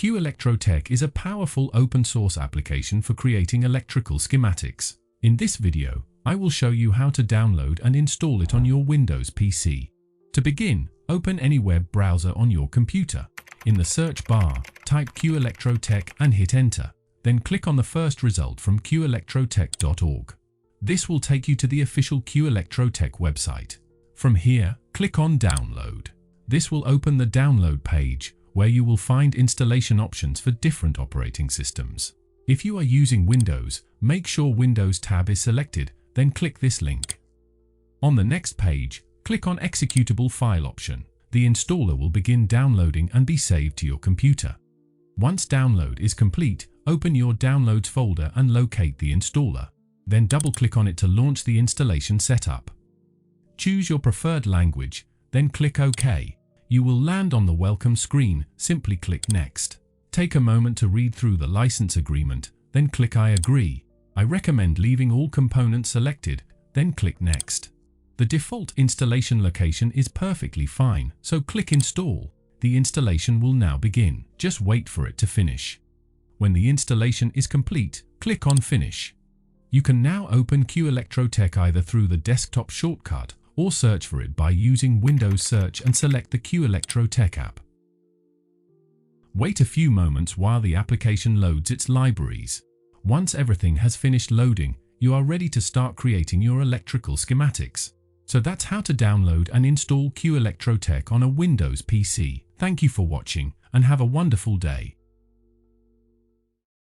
QElectroTech is a powerful open-source application for creating electrical schematics. In this video, I will show you how to download and install it on your Windows PC. To begin, open any web browser on your computer. In the search bar, type QElectroTech and hit enter. Then click on the first result from QElectroTech.org. This will take you to the official QElectroTech website. From here, click on Download. This will open the download page, where you will find installation options for different operating systems. If you are using Windows, make sure Windows tab is selected, then click this link. On the next page, click on Executable File option. The installer will begin downloading and be saved to your computer. Once download is complete, open your Downloads folder and locate the installer. Then double-click on it to launch the installation setup. Choose your preferred language, then click OK. You will land on the welcome screen. Simply click Next. Take a moment to read through the license agreement, then click I agree. I recommend leaving all components selected, then click Next. The default installation location is perfectly fine, so click Install. The installation will now begin. Just wait for it to finish. When the installation is complete, click on Finish. You can now open QElectroTech either through the desktop shortcut or search for it by using Windows Search and select the QElectroTech app. Wait a few moments while the application loads its libraries. Once everything has finished loading, you are ready to start creating your electrical schematics. So that's how to download and install QElectroTech on a Windows PC. Thank you for watching and have a wonderful day.